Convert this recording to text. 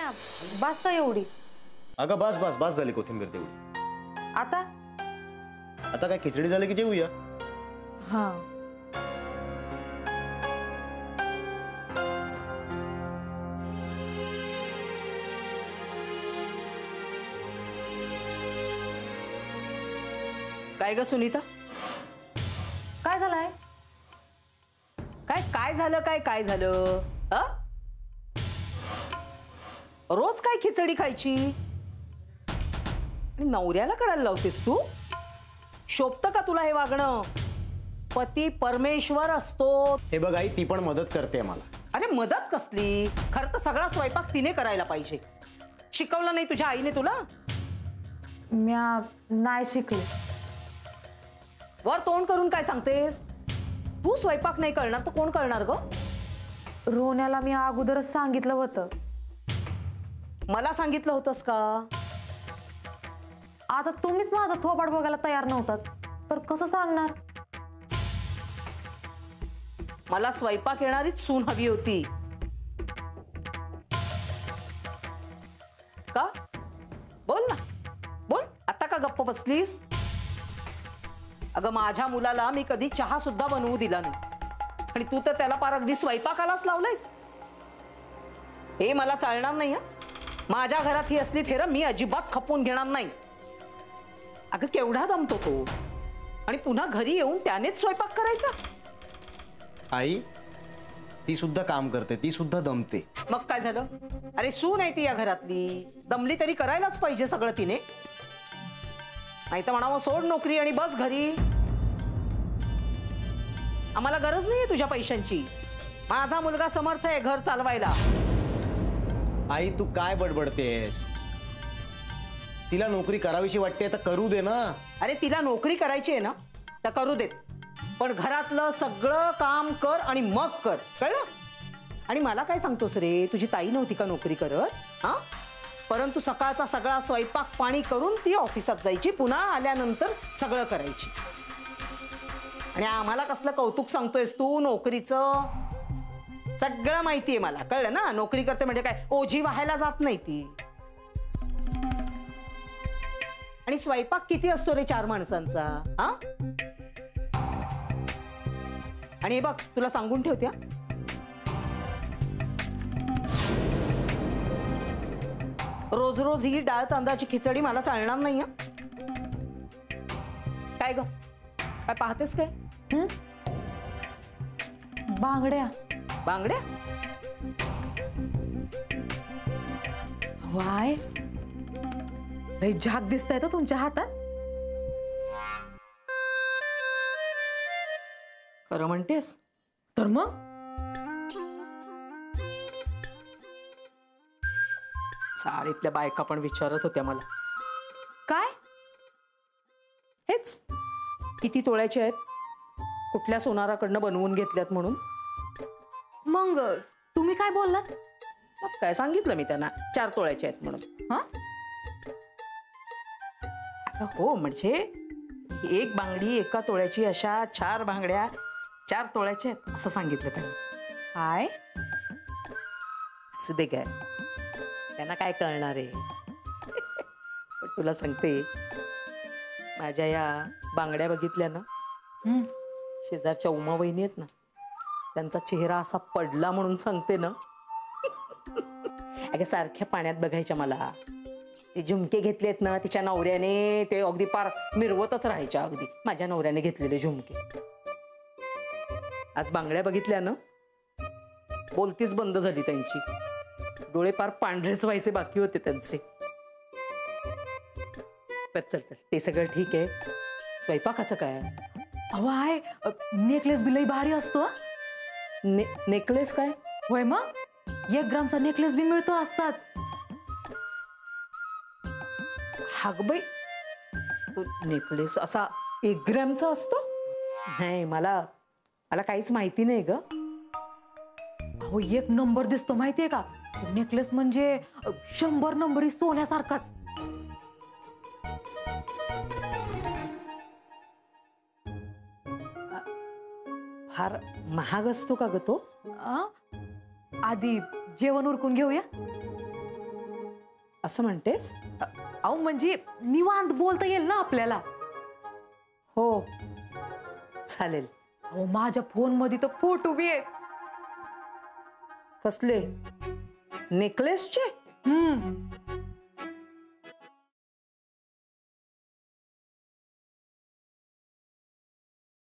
म्या बस का एवढी? अगं बस बस बस झाली कोथिंबीर तेवढी. आता आता काय खिचडी झाली की जेवूया. हा काय ग सुनीता? काय झालंय? काय झालं? काय झालं? रोज काय खिचडी खायची आणि नवऱ्याला करायला लावतेस तू? शोभतं का तुला हे वागणं? पती परमेश्वर असतो. हे बघ आई, ती पण मदत करते मला. अरे मदत कसली? खरं तर सगळा स्वयंपाक तिने करायला पाहिजे. शिकवलं नाही तुझ्या आईने तुला? म्या नाही शिकले. वर तोंड करून काय सांगतेस? तू स्वयंपाक नाही करणार तर कोण करणार ग? रोण्याला मी अगोदरच सांगितलं होतं. मला सांगितलं होतंस का? आता तुम्हीच माझा थोबाड बघायला तयार नव्हतात तर कसं सांगणार? मला स्वयंपाक येणारीच सून हवी होती का? बोल ना, बोल. आता का गप्प बसलीस? अगं माझ्या मुलाला मी कधी चहा सुद्धा बनवू दिला नाही आणि तू तर त्याला पार अगदी स्वयंपाकालाच लावलंयस. हे मला चालणार नाही. माझ्या घरात ही असली थेरं मी अजिबात खपवून घेणार नाही. अगं केवढा दमतो तो आणि पुन्हा घरी येऊन त्यानेच स्वयंपाक करायचा. आई ती सुद्धा काम करते, ती सुद्धा दमते. मग काय झालं? अरे सून आहे ती या घरातली, दमली तरी करायलाच पाहिजे सगळं तिने. नाही तर म्हणावं सोड नोकरी आणि बस घरी. आम्हाला गरज नाहीये तुझ्या पैशांची. माझा मुलगा समर्थ आहे घर चालवायला. आई तू काय बडबडतेस? तिला नोकरी करावीशी वाटते तर करू दे ना. अरे तिला नोकरी करायची आहे ना तर करू देत, पण घरातलं सगळं काम कर आणि मग कर, कळलं? आणि मला काय सांगतोस रे, तुझी ताई नव्हती का नोकरी करत? हा, परंतु सकाळचा सगळा स्वयंपाक पाणी करून ती ऑफिसात जायची, पुन्हा आल्यानंतर सगळं करायची. आणि आम्हाला कसलं कौतुक सांगतोयस तू नोकरीचं? सगळं माहितीये मला, कळलं ना? नोकरी करते म्हणजे काय ओझी व्हायला जात नाही ती. आणि स्वयंपाक किती असतो रे 4 माणसांचा? हा, आणि हे बघ तुला सांगून ठेवते, रोज रोज ही डाळ तांदळाची खिचडी मला चालणार नाही. काय ग, काय पाहतेस काय? बांगड्या. बांगड्या? वाय लय झाक दिसताय तो तुमच्या हातात. खरं म्हणतेस? तर मग चाळीतल्या बायका पण विचारत होत्या मला. काय? हेच किती तोळ्याचे आहेत, कुठल्या सोनाराकडनं बनवून घेतल्यात म्हणून. मग तुम्ही काय बोललात? मग काय सांगितलं मी त्यांना 4 तोळ्याचे आहेत म्हणून. हा, हो म्हणजे एक बांगडी 1 तोळ्याची, अशा 4 बांगड्या 4 तोळ्याच्या आहेत असं सांगितलं त्यांना. काय असं दे काय, त्यांना काय कळणार आहे? पण तुला सांगते, माझ्या या बांगड्या बघितल्या ना, शेजारच्या उमा वहिनी आहेत ना, त्यांचा चेहरा असा पडला म्हणून सांगते ना. अगं सारख्या पाण्यात बघायच्या मला. ते झुमके घेतलेत ना तिच्या नवऱ्याने, ते अगदी पार मिरवतच राहायच्या. अगदी माझ्या नवऱ्याने घेतलेले झुमके. आज बांगड्या बघितल्या ना, बोलतीच बंद झाली त्यांची. डोळे पार पांढरेच व्हायचे बाकी होते त्यांचे. तर चल चल, ते सगळं ठीक आहे. स्वयंपाकाचं काय? अहो आहे, नेकलेस बी लई भारी असतो. नेकलेस काय? होय, मग 1 ग्रामचा नेकलेस बी मिळतो असाच. हाग बाई, तो नेकलेस असा 1 ग्रॅमचा असतो? नाही, मला काहीच माहिती नाही ग. अहो 1 नंबर दिसतो माहितीये का? नेकलेस म्हणजे 100 नंबरी सोन्यासारखाच. फार महाग असतो का ग तो? आधी जेवण उरकून घेऊया. असं म्हणतेस? अहो म्हणजे निवांत बोलता येईल ना आपल्याला. हो चालेल. अहो माझ्या फोन मध्ये तर फोटो बी आहेत. कसले? नेकलेसचे?